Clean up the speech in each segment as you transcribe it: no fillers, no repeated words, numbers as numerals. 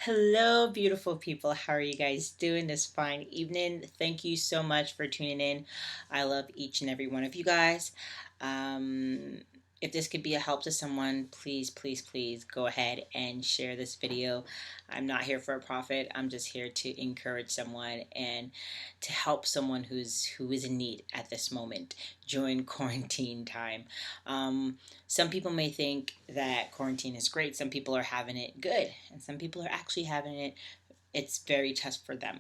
Hello, beautiful people. How are you guys doing this fine evening? Thank you so much for tuning in. I love each and every one of you guys. Um, if this could be a help to someone, please, please, please go ahead and share this video. I'm not here for a profit. I'm just here to encourage someone and to help someone who is in need at this moment during quarantine time. Some people may think that quarantine is great. Some people are having it good, and some people are actually having it's very tough for them.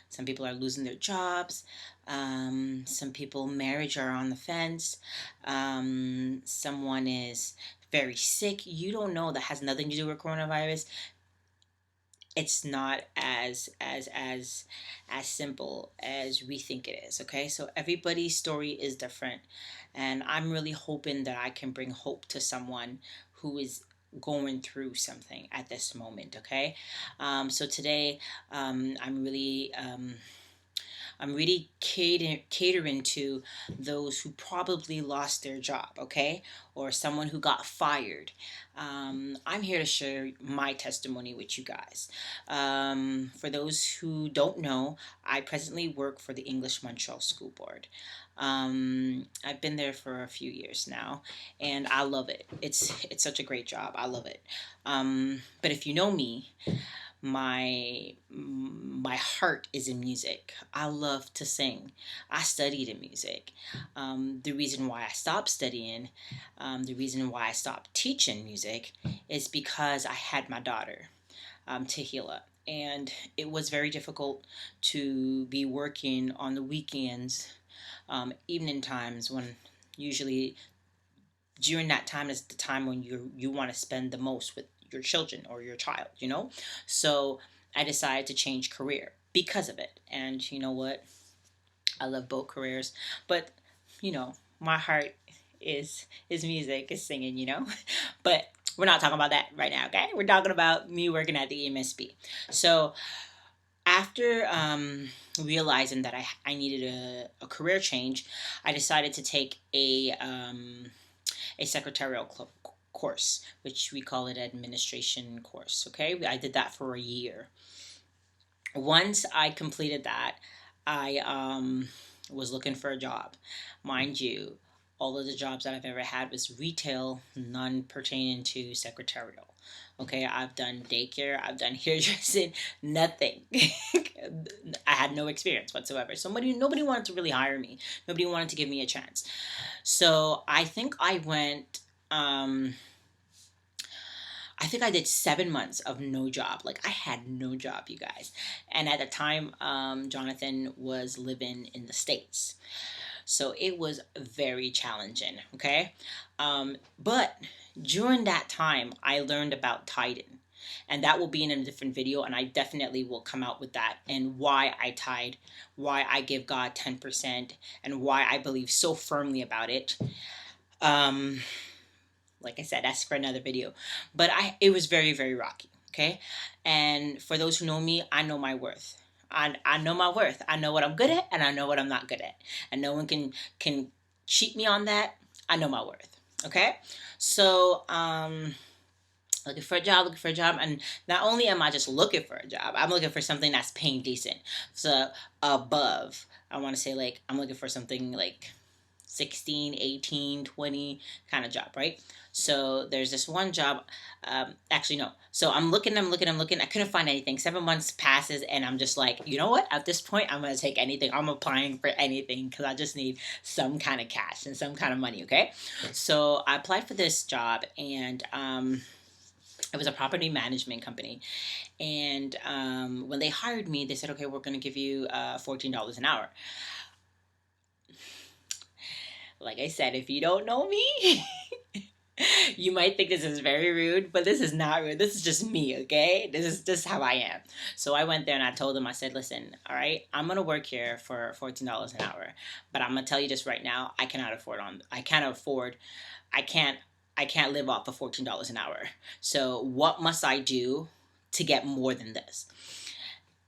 Some people are losing their jobs. Some people marriage are on the fence. Someone is very sick. You don't know. That has nothing to do with coronavirus. It's not as simple as we think it is. Okay, so everybody's story is different, and I'm really hoping that I can bring hope to someone who is going through something at this moment. Okay, so today, I'm really catering to those who probably lost their job, okay? Or someone who got fired. I'm here to share my testimony with you guys. For those who don't know, I presently work for the English Montreal School Board. I've been there for a few years now, and I love it. It's such a great job. I love it. But if you know me, my heart is in music. I love to sing. I studied in music. The reason why I stopped studying, the reason why I stopped teaching music, is because I had my daughter, Tahila, and it was very difficult to be working on the weekends, evening times, when usually during that time is the time when you want to spend the most with your children or your child. So I decided to change career because of it. And you know what, I love both careers, but my heart is music, is singing. But we're not talking about that right now. Okay, we're talking about me working at the MSB. So after realizing that I needed a career change, I decided to take a secretarial course, which we call it administration course. Okay, I did that for a year. Once I completed that, I was looking for a job. Mind you, all of the jobs that I've ever had was retail, none pertaining to secretarial. Okay, I've done daycare, I've done hairdressing, nothing. I had no experience whatsoever. Nobody wanted to really hire me. Nobody wanted to give me a chance. So I think I did 7 months of no job. Like, I had no job, you guys. And at the time, Jonathan was living in the States. So it was very challenging, okay? But during that time, I learned about tithing. And that will be in a different video, and I definitely will come out with that and why I tithe, why I give God 10%, and why I believe so firmly about it. Um, like I said, that's for another video. But it was very, very rocky. Okay. And for those who know me, I know my worth. I know my worth. I know what I'm good at, and I know what I'm not good at. And no one can cheat me on that. I know my worth. Okay. So looking for a job, and not only am I just looking for a job, I'm looking for something that's paying decent. So above, I want to say, like, I'm looking for something like 16, 18, 20 kind of job, right? So there's this one job. Actually, no. So I'm looking. I couldn't find anything. 7 months passes, and I'm just like, you know what? At this point, I'm going to take anything. I'm applying for anything because I just need some kind of cash and some kind of money, okay? So I applied for this job, and it was a property management company. And when they hired me, they said, okay, we're going to give you $14 an hour. Like I said, if you don't know me, you might think this is very rude, but this is not rude. This is just me, okay? This is just how I am. So I went there and I told them, I said, listen, all right, I'm gonna work here for $14 an hour, but I'm gonna tell you this right now, I can't live off of $14 an hour. So what must I do to get more than this?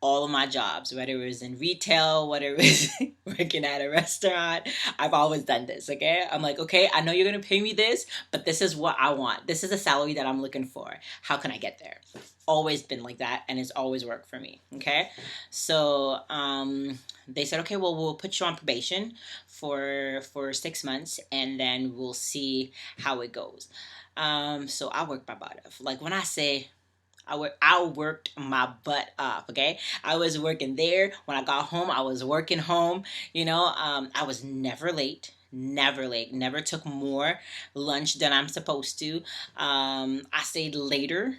all of my jobs, whether it was in retail, whether it was working at a restaurant. I've always done this, okay? I'm like, okay, I know you're gonna pay me this, but this is what I want. This is the salary that I'm looking for. How can I get there? Always been like that, and it's always worked for me, okay? So they said, okay, well, we'll put you on probation for 6 months, and then we'll see how it goes. So I worked my butt off. Like when I say I worked my butt off. Okay, I was working there. When I got home, I was working home. I was never late. Never late. Never took more lunch than I'm supposed to. I stayed later.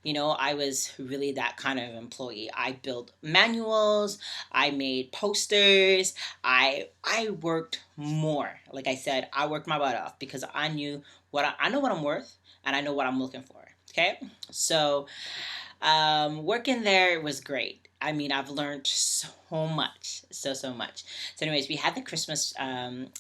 I was really that kind of employee. I built manuals. I made posters. I worked more. Like I said, I worked my butt off because I knew I know what I'm worth, and I know what I'm looking for. Okay, so working there was great. I mean, I've learned so much, so much. So, anyways, we had the a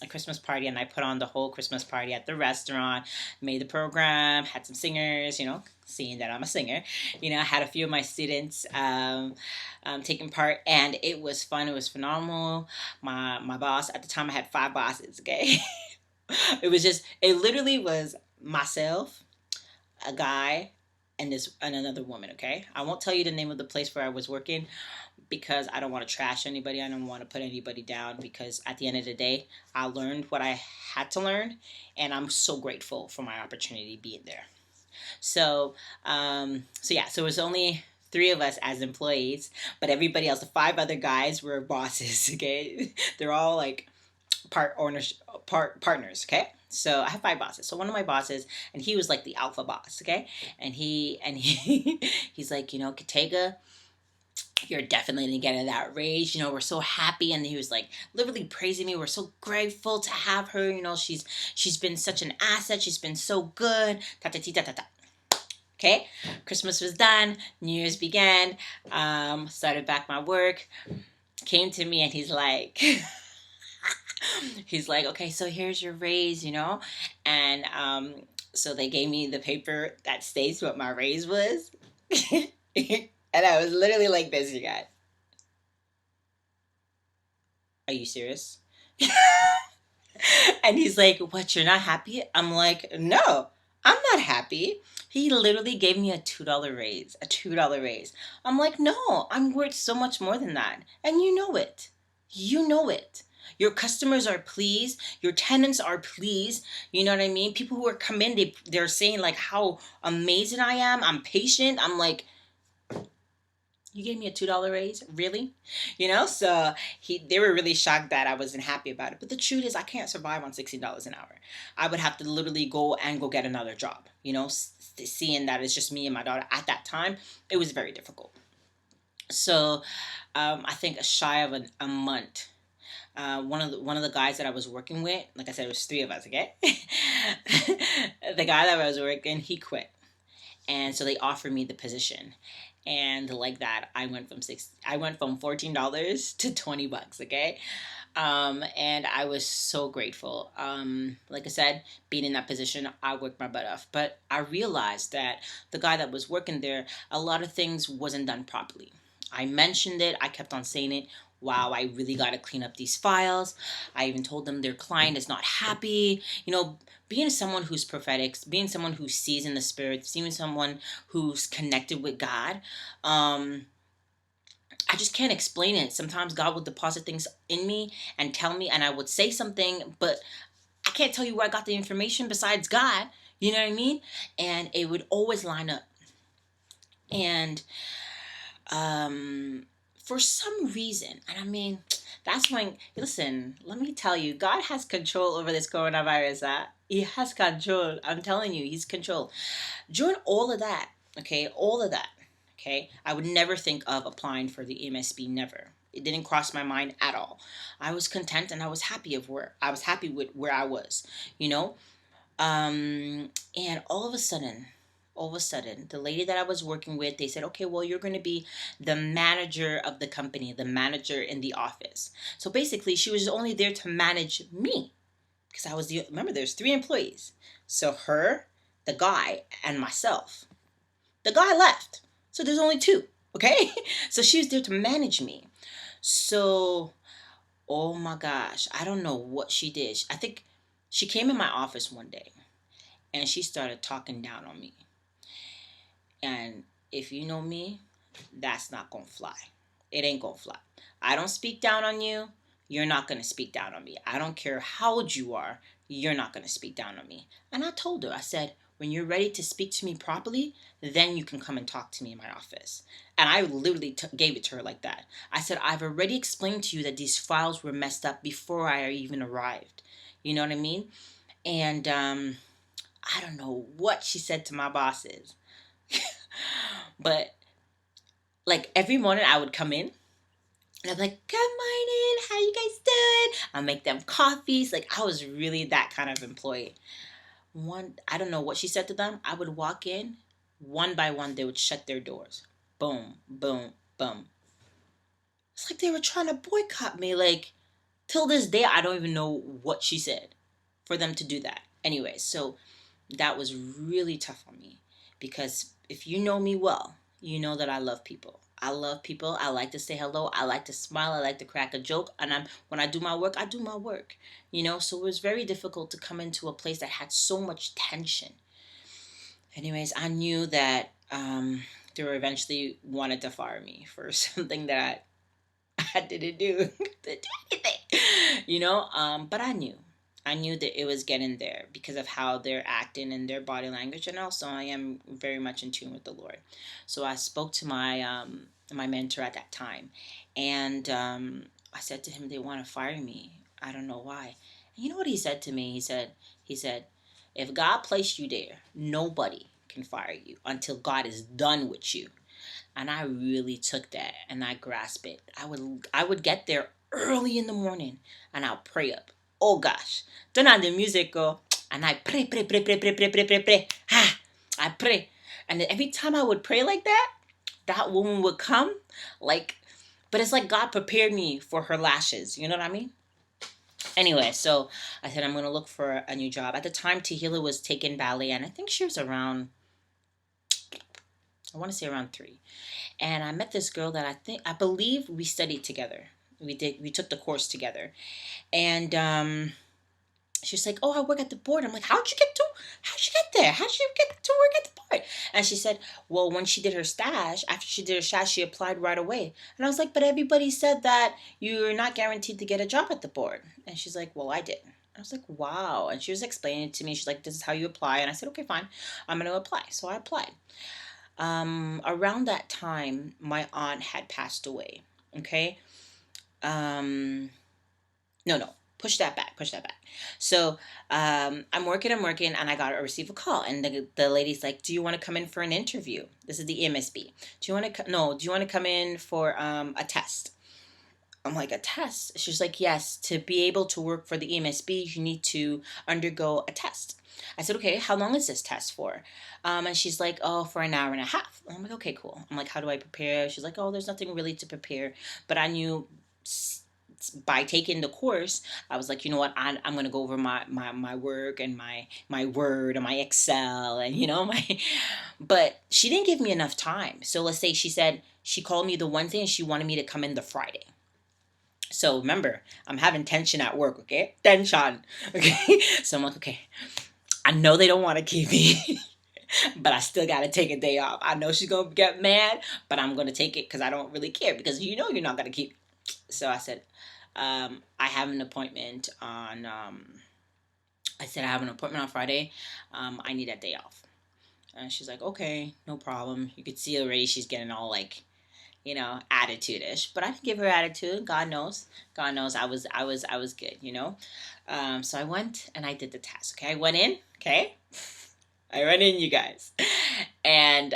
Christmas party, and I put on the whole Christmas party at the restaurant. Made the program, had some singers. Seeing that I'm a singer, I had a few of my students taking part, and it was fun. It was phenomenal. My boss at the time, I had 5 bosses. Okay, it literally was myself, a guy, and another woman. Okay, I won't tell you the name of the place where I was working because I don't want to trash anybody. I don't want to put anybody down because at the end of the day, I learned what I had to learn, and I'm so grateful for my opportunity being there. So it was only 3 of us as employees, but everybody else, the 5 other guys, were bosses. Okay, they're all like partners. Okay, so I have 5 bosses. So one of my bosses, and he was like the alpha boss. Okay, and he's like, Ketega, you're definitely getting that raise. We're so happy. And he was like literally praising me. We're so grateful to have her. She's been such an asset. She's been so good. Ta ta ta ta ta. Okay, Christmas was done. New Year's began. Started back my work. Came to me and he's like, okay, so here's your raise, and so they gave me the paper that states what my raise was, and I was literally like this, you guys. Are you serious? And he's like, what, you're not happy? I'm like, no, I'm not happy. He literally gave me a $2 raise, I'm like, no, I'm worth so much more than that. And you know it. Your customers are pleased. Your tenants are pleased. You know what I mean? People who are coming, they're saying like how amazing I am. I'm patient. I'm like, you gave me a $2 raise, really? So they were really shocked that I wasn't happy about it. But the truth is, I can't survive on $16 an hour. I would have to literally go get another job. Seeing that it's just me and my daughter at that time, it was very difficult. So I think shy of a month. One of the guys that I was working with, like I said, it was 3 of us. Okay, the guy that I was working, he quit, and so they offered me the position, and like that, I went from $14 to $20. Okay, and I was so grateful. Like I said, being in that position, I worked my butt off, but I realized that the guy that was working there, a lot of things wasn't done properly. I mentioned it. I kept on saying it. Wow, I really got to clean up these files. I even told them their client is not happy. Being someone who's prophetic, being someone who sees in the spirit, being someone who's connected with God, I just can't explain it. Sometimes God would deposit things in me and tell me, and I would say something, but I can't tell you where I got the information besides God. You know what I mean? And it would always line up. And for some reason, and I mean, that's when, listen, let me tell you, God has control over this coronavirus. He has control. I'm telling you, he's control. During all of that, okay, I would never think of applying for the MSB, never. It didn't cross my mind at all. I was content and I was happy with where I was, and all of a sudden, the lady that I was working with, they said, okay, well, you're going to be the manager of the company, the manager in the office. So basically, she was only there to manage me because remember, there's 3 employees. So her, the guy, and myself. The guy left. So there's only 2. Okay? So she was there to manage me. So, oh my gosh, I don't know what she did. I think she came in my office one day and she started talking down on me. And if you know me, that's not going to fly. It ain't going to fly. I don't speak down on you. You're not going to speak down on me. I don't care how old you are. You're not going to speak down on me. And I told her, I said, when you're ready to speak to me properly, then you can come and talk to me in my office. And I literally gave it to her like that. I said, I've already explained to you that these files were messed up before I even arrived. You know what I mean? And I don't know what she said to my bosses, but like every morning I would come in and I'm like, good morning, how you guys doing? I'll make them coffees. Like I was really that kind of employee. I don't know what she said to them. I would walk in, one by one, they would shut their doors. Boom, boom, boom. It's like they were trying to boycott me. Like, till this day, I don't even know what she said for them to do that. Anyway, so that was really tough on me because if you know me well, you know that I love people. I love people. I like to say hello. I like to smile. I like to crack a joke. And when I do my work, I do my work. So it was very difficult to come into a place that had so much tension. Anyways, I knew that they were eventually wanted to fire me for something that I didn't do. Didn't do anything. But I knew. I knew that it was getting there because of how they're acting and their body language, and also I am very much in tune with the Lord. So I spoke to my mentor at that time, and I said to him, "They want to fire me. I don't know why." And you know what he said to me? He said, "If God placed you there, nobody can fire you until God is done with you." And I really took that and I grasped it. I would get there early in the morning and I'll pray up. Oh gosh, turn on the music, go, and I pray, pray, pray, pray, pray, pray, pray, pray, pray. Ha! I pray, and then every time I would pray like that, that woman would come, like, but it's like God prepared me for her lashes. You know what I mean? Anyway, so I said I'm gonna look for a new job. At the time, Tahila was taking ballet, and I think she was around. I want to say around 3. And I met this girl that I believe we studied together. We took the course together. And she was like, "Oh, I work at the board." I'm like, how'd you get there? How'd you get to work at the board? And she said, well, when she did her stage, after she did her stage, she applied right away. And I was like, but everybody said that you're not guaranteed to get a job at the board. And she's like, well, I did. I was like, wow. And she was explaining it to me. She's like, this is how you apply. And I said, okay, fine. I'm going to apply. So I applied. Around that time, my aunt had passed away. Okay. Um, no, push that back, push that back. So I'm working, and I receive a call, and the lady's like, "Do you want to come in for an interview?" This is the MSB. Do you want to? No. Do you want to come in for a test? I'm like, a test? She's like, yes. To be able to work for the MSB, you need to undergo a test. I said, okay. How long is this test for? And she's like, oh, for an hour and a half. I'm like, okay, cool. I'm like, how do I prepare? She's like, oh, there's nothing really to prepare, but I knew by taking the course, I was like, you know what, I'm going to go over my work and my Word and my Excel and, my, but she didn't give me enough time. So let's say she called me the Wednesday and she wanted me to come in the Friday. So remember, I'm having tension at work, okay? Tension, okay? So I'm like, okay, I know they don't want to keep me, but I still got to take a day off. I know she's going to get mad, but I'm going to take it because I don't really care because you're not going to keep me. So I said, I have an appointment on, I said, I have an appointment on Friday. I need that day off. And she's like, okay, no problem. You could see already she's getting all like, attitude-ish. But I didn't give her attitude. God knows. God knows I was good. So I went and I did the test. Okay. I went in. Okay. I went in, you guys. And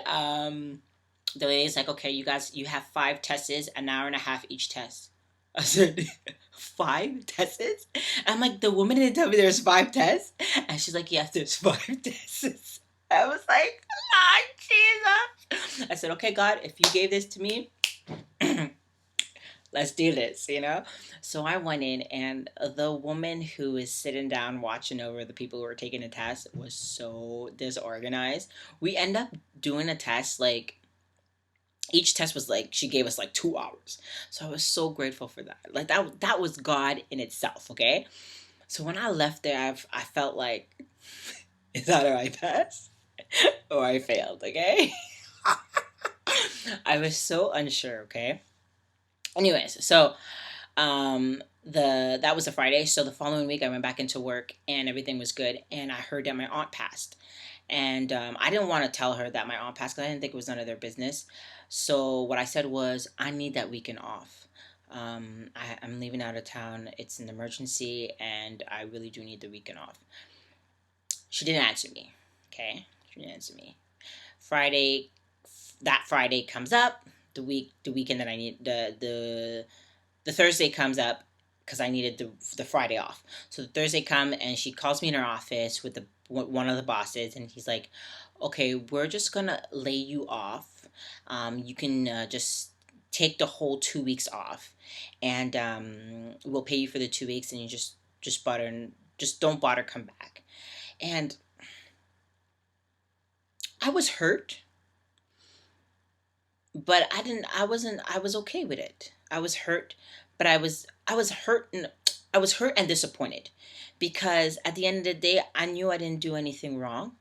the lady's like, okay, you guys, you have 5 tests, an hour and a half each test. I said, 5 tests? I'm like, the woman didn't tell me there's 5 tests? And she's like, yes, there's 5 tests. I was like, Lord Jesus. I said, okay, God, if you gave this to me, let's do this. So I went in, and the woman who is sitting down watching over the people who are taking the test was so disorganized. We end up doing a test like each test was like, she gave us like 2 hours. So I was so grateful for that. Like that was God in itself. Okay. So when I left there, I felt like, is that I passed or I failed? Okay. I was so unsure. Okay. Anyways, so that was a Friday. So the following week I went back into work and everything was good. And I heard that my aunt passed. And I didn't want to tell her that my aunt passed because I didn't think it was none of their business. So what I said was, I need that weekend off. I'm leaving out of town. It's an emergency, and I really do need the weekend off. She didn't answer me. Okay, she didn't answer me. Friday, that Friday comes up. The weekend that I need the Thursday comes up because I needed the Friday off. So the Thursday come and she calls me in her office with one of the bosses, and he's like, "Okay, we're just gonna lay you off. You can just take the whole 2 weeks off, and we'll pay you for the 2 weeks, and you just don't bother come back." And I was hurt, but I was okay with it. I was hurt, but I was hurt and I was hurt and disappointed because at the end of the day I knew I didn't do anything wrong.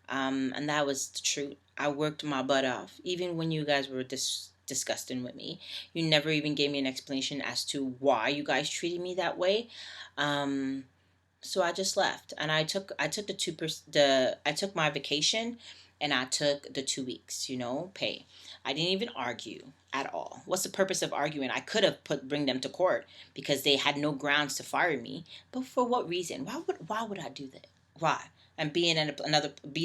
And that was the truth. I worked my butt off even when you guys were disgusting with me. You never even gave me an explanation as to why you guys treated me that way. um so I just left, and I took I took my vacation, and I took the 2 weeks, pay. I didn't even argue at all. What's the purpose of arguing? I could have bring them to court because they had no grounds to fire me. But for what reason? Why would I do that? Why? And be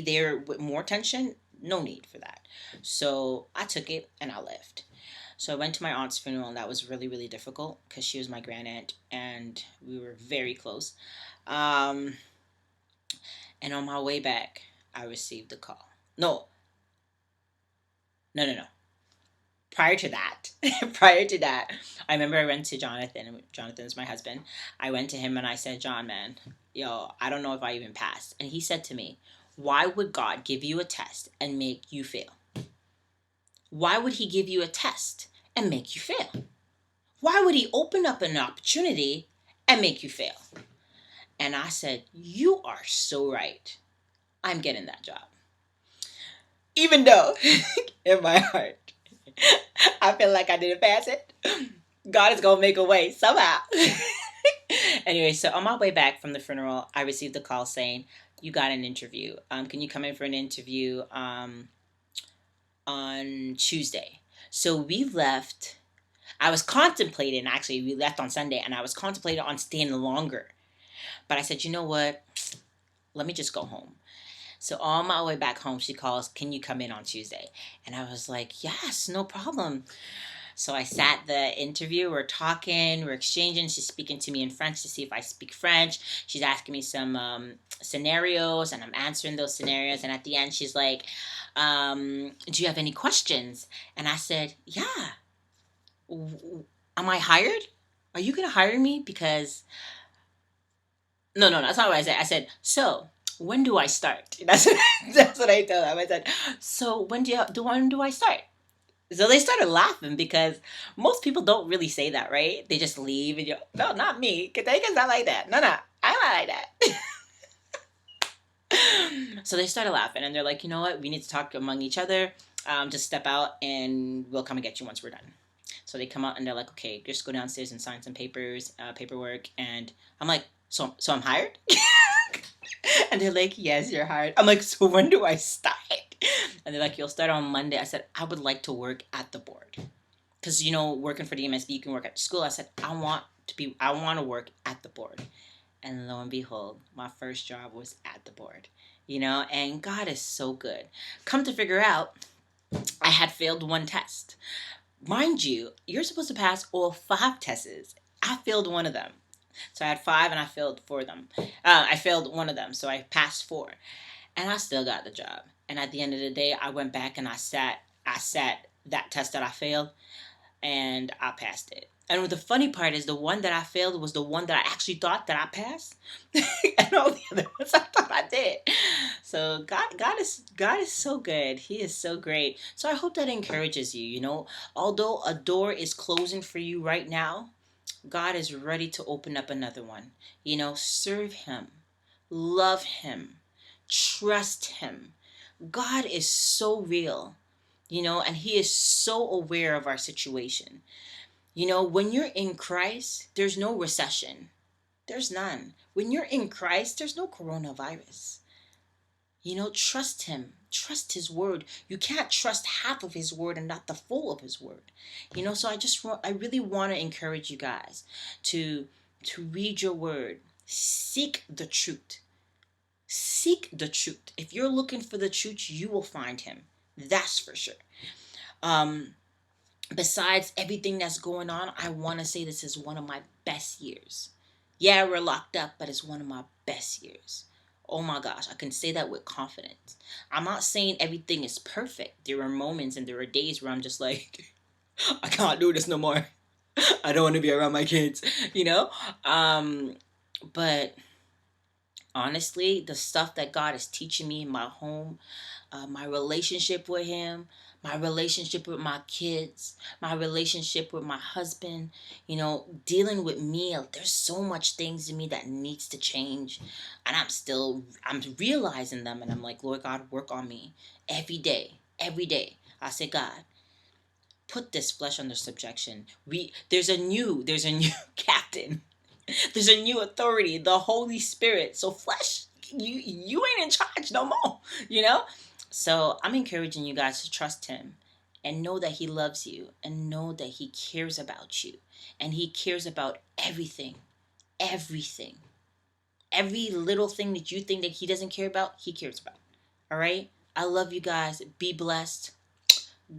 there with more tension? No need for that. So I took it and I left. So I went to my aunt's funeral, and that was really, really difficult because she was my grand aunt and we were very close. Um, and on my way back, I received a call. No, no, no, no. Prior to that, prior to that, I remember I went to Jonathan, and Jonathan's my husband. I went to him and I said, "John, man, yo, I don't know if I even passed." And he said to me, "Why would God give you a test and make you fail? Why would he give you a test and make you fail? Why would he open up an opportunity and make you fail?" And I said, "You are so right. I'm getting that job." Even though in my heart, I feel like I didn't pass it. God is going to make a way somehow. Anyway, so on my way back from the funeral, I received a call saying, "You got an interview. Can you come in for an interview on Tuesday?" So we left. I was contemplating, actually, we left on Sunday, and I was contemplating on staying longer. But I said, you know what? Let me just go home. So on my way back home, she calls, "Can you come in on Tuesday?" And I was like, "Yes, no problem." So I sat the interview, we're talking, we're exchanging. She's speaking to me in French to see if I speak French. She's asking me some scenarios, and I'm answering those scenarios. And at the end, she's like, "Do you have any questions?" And I said, "Yeah. Am I hired? Are you going to hire me? Because..." No, no, that's not what I said. I said, "So, when do I start?" That's what I told them. I said, "So, when do I start?" So they started laughing because most people don't really say that, right? They just leave and no, not me. Ketega's not like that. No, no, I'm not like that. So they started laughing, and they're like, "You know what? We need to talk among each other. Just step out and we'll come and get you once we're done." So they come out and they're like, "Okay, just go downstairs and sign some paperwork." And I'm like, so I'm hired?" And they're like, "Yes, you're hired." I'm like, "So when do I start?" And they're like, "You'll start on Monday." I said, "I would like to work at the board. Because, working for the MSB, you can work at the school." I said, I want to work at the board." And lo and behold, my first job was at the board. And God is so good. Come to figure out, I had failed one test. Mind you, you're supposed to pass all 5 tests. I failed one of them. So I had 5 and I failed 4 of them. I failed one of them, so I passed 4. And I still got the job. And at the end of the day, I went back and I sat that test that I failed, and I passed it. And the funny part is the one that I failed was the one that I actually thought that I passed. And all the other ones I thought I did. So God is so good. He is so great. So I hope that encourages you, Although a door is closing for you right now, God is ready to open up another one. Serve him. Love him. Trust him. God is so real, and he is so aware of our situation. When you're in Christ, there's no recession. There's none. When you're in Christ, there's no coronavirus. Trust him. Trust his word. You can't trust half of his word and not the full of his word. So I really want to encourage you guys to read your word. Seek the truth. Seek the truth. If you're looking for the truth, you will find him. That's for sure. Um Besides everything that's going on, I want to say this is one of my best years. Yeah, we're locked up, but it's one of my best years. Oh my gosh, I can say that with confidence. I'm not saying everything is perfect. There are moments and there are days where I'm just like, I can't do this no more. I don't want to be around my kids, you know? But honestly, the stuff that God is teaching me in my home, my relationship with him, my relationship with my kids, my relationship with my husband, dealing with me. There's so much things in me that needs to change. And I'm realizing them. And I'm like, Lord God, work on me every day. Every day. I say, God, put this flesh under subjection. There's a new captain. There's a new authority, the Holy Spirit. So flesh, you ain't in charge no more, you know? So I'm encouraging you guys to trust him and know that he loves you and know that he cares about you. And he cares about everything. Everything. Every little thing that you think that he doesn't care about, he cares about. All right? I love you guys. Be blessed.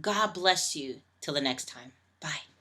God bless you. Till the next time. Bye.